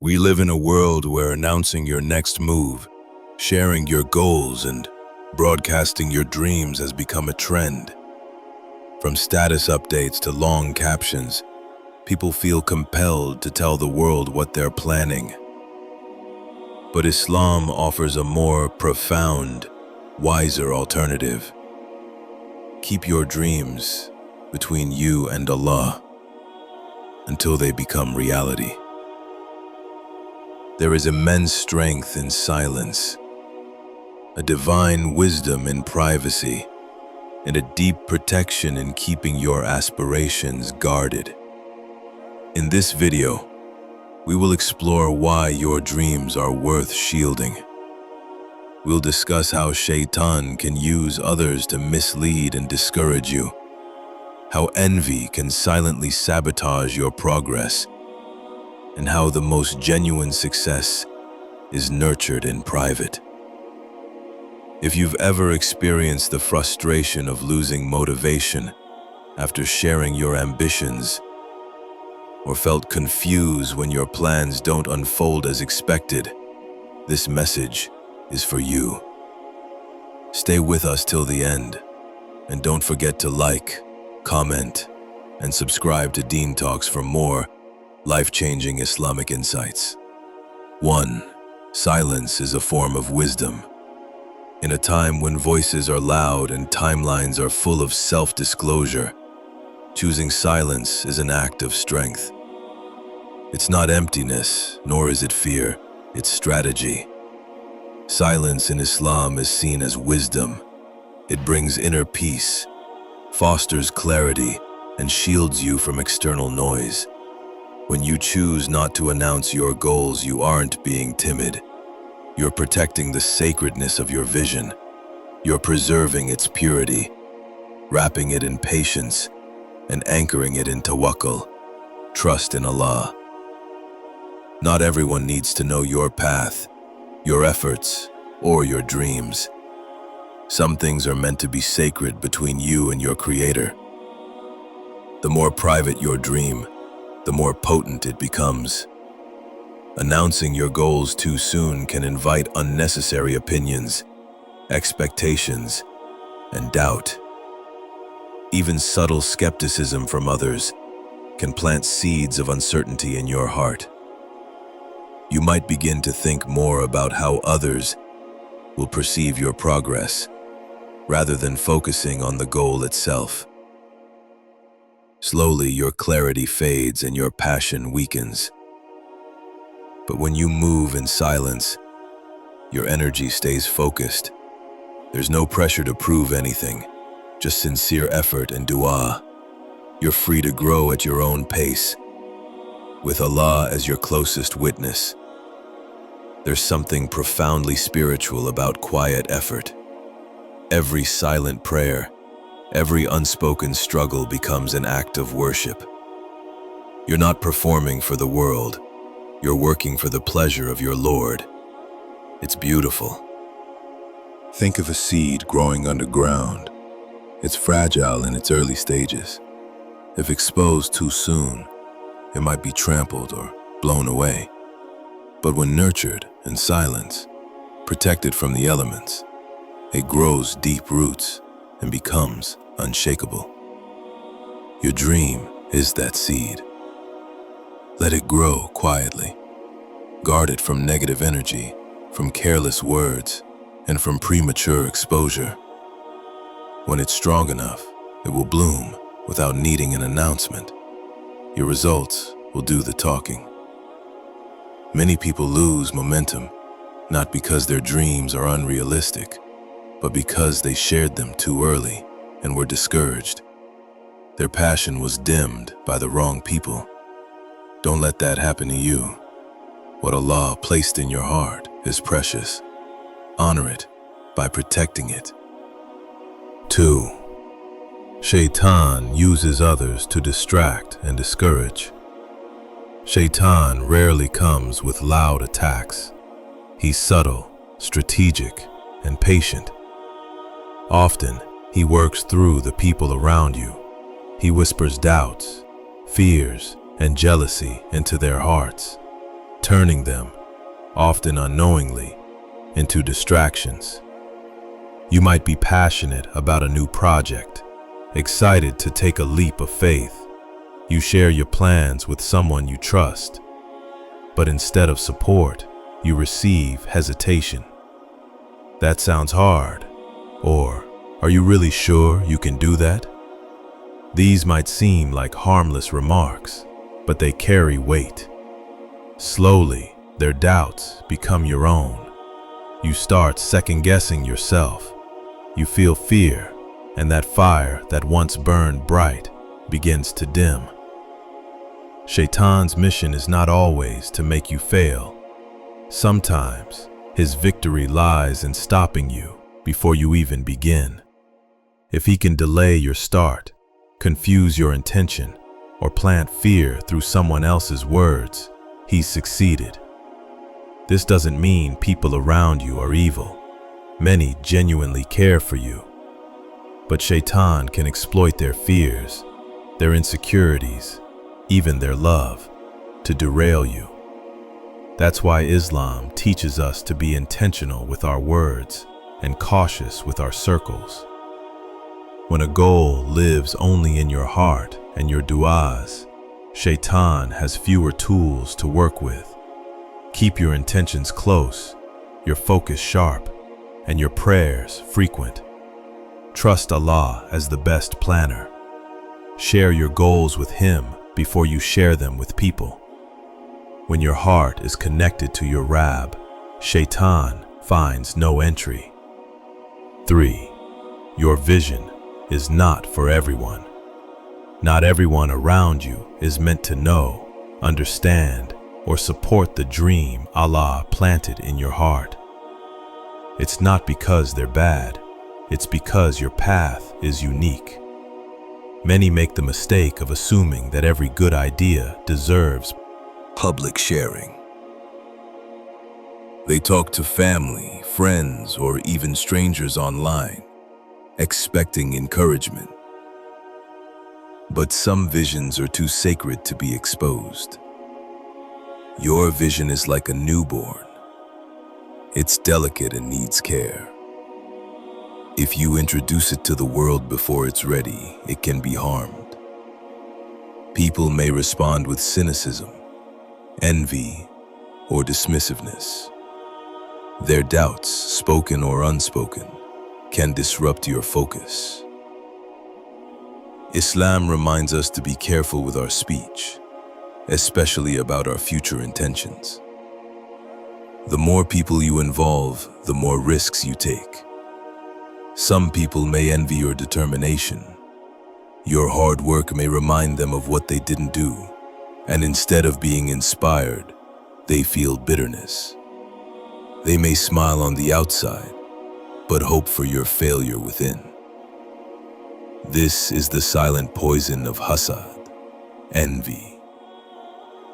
We live in a world where announcing your next move, sharing your goals, and broadcasting your dreams has become a trend. From status updates to long captions, people feel compelled to tell the world what they're planning. But Islam offers a more profound, wiser alternative. Keep your dreams between you and Allah until they become reality. There is immense strength in silence, a divine wisdom in privacy, and a deep protection in keeping your aspirations guarded. In this video, we will explore why your dreams are worth shielding. We'll discuss how Shaytan can use others to mislead and discourage you, how envy can silently sabotage your progress, and how the most genuine success is nurtured in private. If you've ever experienced the frustration of losing motivation after sharing your ambitions, or felt confused when your plans don't unfold as expected, this message is for you. Stay with us till the end, and don't forget to like, comment, and subscribe to Deen Talks for more life-changing Islamic insights. 1. Silence is a form of wisdom. In a time when voices are loud and timelines are full of self-disclosure, choosing silence is an act of strength. It's not emptiness, nor is it fear, it's strategy. Silence in Islam is seen as wisdom. It brings inner peace, fosters clarity, and shields you from external noise. When you choose not to announce your goals, you aren't being timid. You're protecting the sacredness of your vision. You're preserving its purity, wrapping it in patience, and anchoring it in tawakkul, trust in Allah. Not everyone needs to know your path, your efforts, or your dreams. Some things are meant to be sacred between you and your Creator. The more private your dream, the more potent it becomes. Announcing your goals too soon can invite unnecessary opinions, expectations, and doubt. Even subtle skepticism from others can plant seeds of uncertainty in your heart. You might begin to think more about how others will perceive your progress, rather than focusing on the goal itself. Slowly, your clarity fades and your passion weakens. But when you move in silence, your energy stays focused. There's no pressure to prove anything, just sincere effort and dua. You're free to grow at your own pace, with Allah as your closest witness. There's something profoundly spiritual about quiet effort. Every silent prayer, every unspoken struggle becomes an act of worship. You're not performing for the world, you're working for the pleasure of your Lord. It's beautiful. Think of a seed growing underground. It's fragile in its early stages. If exposed too soon, it might be trampled or blown away. But when nurtured in silence, protected from the elements, it grows deep roots and becomes unshakable. Your dream is that seed. Let it grow quietly. Guard it from negative energy, from careless words, and from premature exposure. When it's strong enough, it will bloom without needing an announcement. Your results will do the talking. Many people lose momentum, not because their dreams are unrealistic, but because they shared them too early and were discouraged. Their passion was dimmed by the wrong people. Don't let that happen to you. What Allah placed in your heart is precious. Honor it by protecting it. 2. Shaytan uses others to distract and discourage. Shaytan rarely comes with loud attacks. He's subtle, strategic, and patient. Often, he works through the people around you. He whispers doubts, fears, and jealousy into their hearts. turning them, often unknowingly, into distractions. You might be passionate about a new project, excited to take a leap of faith. You share your plans with someone you trust, but instead of support, you receive hesitation. That sounds hard, or are you really sure you can do that? These might seem like harmless remarks, but they carry weight. Slowly, their doubts become your own. You start second-guessing yourself. You feel fear, and that fire that once burned bright begins to dim. Shaytan's mission is not always to make you fail. Sometimes, his victory lies in stopping you before you even begin. If he can delay your start, confuse your intention, or plant fear through someone else's words, he's succeeded. This doesn't mean people around you are evil. Many genuinely care for you. But Shaytan can exploit their fears, their insecurities, even their love, to derail you. That's why Islam teaches us to be intentional with our words and cautious with our circles. When a goal lives only in your heart and your du'as, Shaytan has fewer tools to work with. Keep your intentions close, your focus sharp, and your prayers frequent. Trust Allah as the best planner. Share your goals with Him before you share them with people. When your heart is connected to your Rabb, Shaytan finds no entry. 3. Your vision is not for everyone. Not everyone around you is meant to know, understand, or support the dream Allah planted in your heart. It's not because they're bad, it's because your path is unique. Many make the mistake of assuming that every good idea deserves public sharing. They talk to family, friends, or even strangers online, expecting encouragement. But some visions are too sacred to be exposed. Your vision is like a newborn. It's delicate and needs care. If you introduce it to the world before it's ready, it can be harmed. People may respond with cynicism, envy, or dismissiveness. Their doubts, spoken or unspoken, can disrupt your focus. Islam reminds us to be careful with our speech, especially about our future intentions. The more people you involve, the more risks you take. Some people may envy your determination. Your hard work may remind them of what they didn't do, and instead of being inspired, they feel bitterness. They may smile on the outside, but hope for your failure within. This is the silent poison of hasad, envy.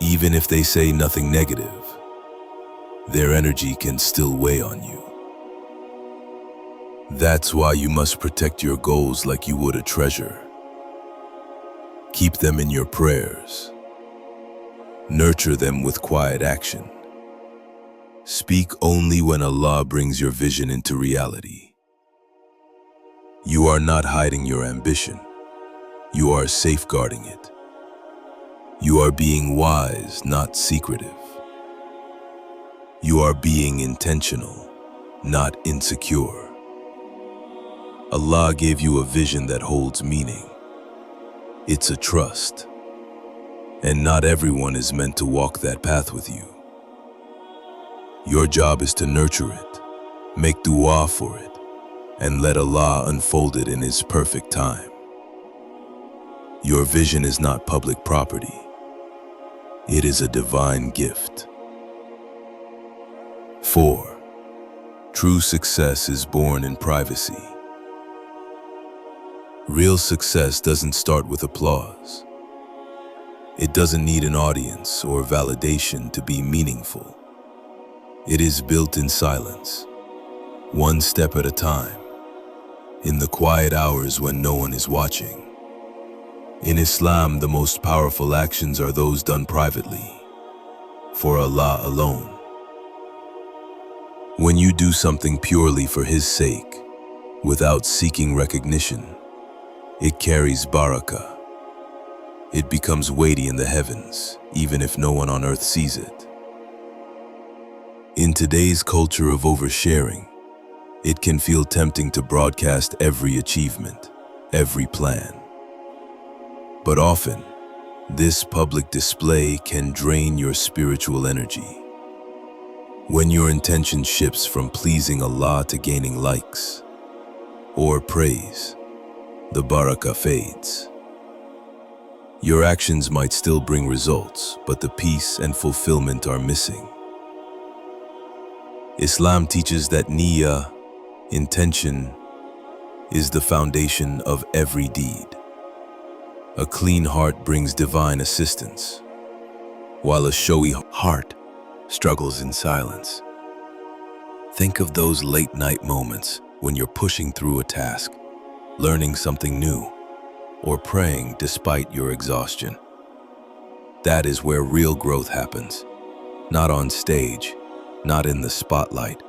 Even if they say nothing negative, their energy can still weigh on you. That's why you must protect your goals like you would a treasure. Keep them in your prayers. Nurture them with quiet action. Speak only when Allah brings your vision into reality. You are not hiding your ambition. You are safeguarding it. You are being wise, not secretive. You are being intentional, not insecure. Allah gave you a vision that holds meaning. It's a trust, and not everyone is meant to walk that path with you. Your job is to nurture it, make dua for it, and let Allah unfold it in His perfect time. Your vision is not public property. It is a divine gift. 4. True success is born in privacy. Real success doesn't start with applause. It doesn't need an audience or validation to be meaningful. It is built in silence, one step at a time, in the quiet hours when no one is watching. In Islam, the most powerful actions are those done privately. for Allah alone. When you do something purely for His sake, without seeking recognition, it carries barakah. It becomes weighty in the heavens, even if no one on earth sees it. In today's culture of oversharing, it can feel tempting to broadcast every achievement, every plan. But often, this public display can drain your spiritual energy. When your intention shifts from pleasing Allah to gaining likes or praise, the barakah fades. Your actions might still bring results, but the peace and fulfillment are missing. Islam teaches that niyyah, intention, is the foundation of every deed. A clean heart brings divine assistance, while a showy heart struggles in silence. Think of those late-night moments when you're pushing through a task, learning something new, or praying despite your exhaustion. That is where real growth happens, not on stage, not in the spotlight,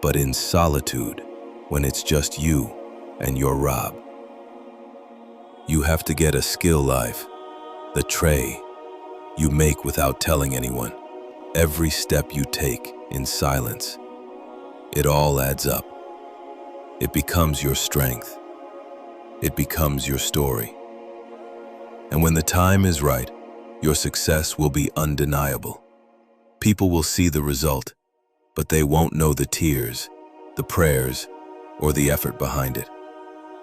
but in solitude, when it's just you and your Rabb. You have to get a skill life, the tray you make without telling anyone. Every step you take in silence, it all adds up. It becomes your strength. It becomes your story. And when the time is right, your success will be undeniable. People will see the result, but they won't know the tears, the prayers, or the effort behind it.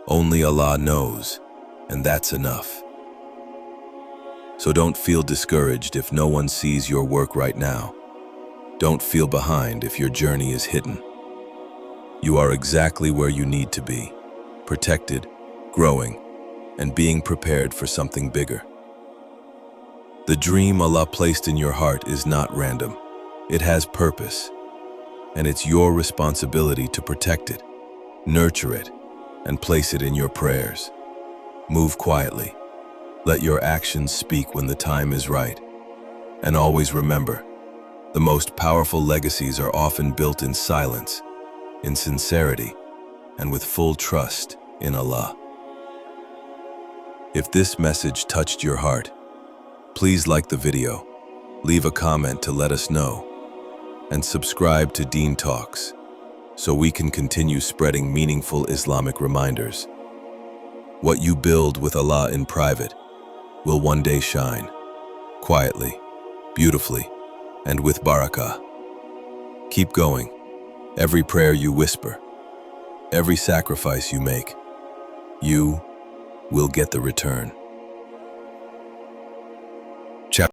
Only Allah knows, and that's enough. So don't feel discouraged if no one sees your work right now. Don't feel behind if your journey is hidden. You are exactly where you need to be, protected, growing, and being prepared for something bigger. The dream Allah placed in your heart is not random. It has purpose, and it's your responsibility to protect it, nurture it, and place it in your prayers. Move quietly. Let your actions speak when the time is right. And always remember, the most powerful legacies are often built in silence, in sincerity, and with full trust in Allah. If this message touched your heart, please like the video, leave a comment to let us know, and subscribe to Deen Talks so we can continue spreading meaningful Islamic reminders. What you build with Allah in private will one day shine, quietly, beautifully, and with barakah. Keep going. Every prayer you whisper, every sacrifice you make, you will get the return.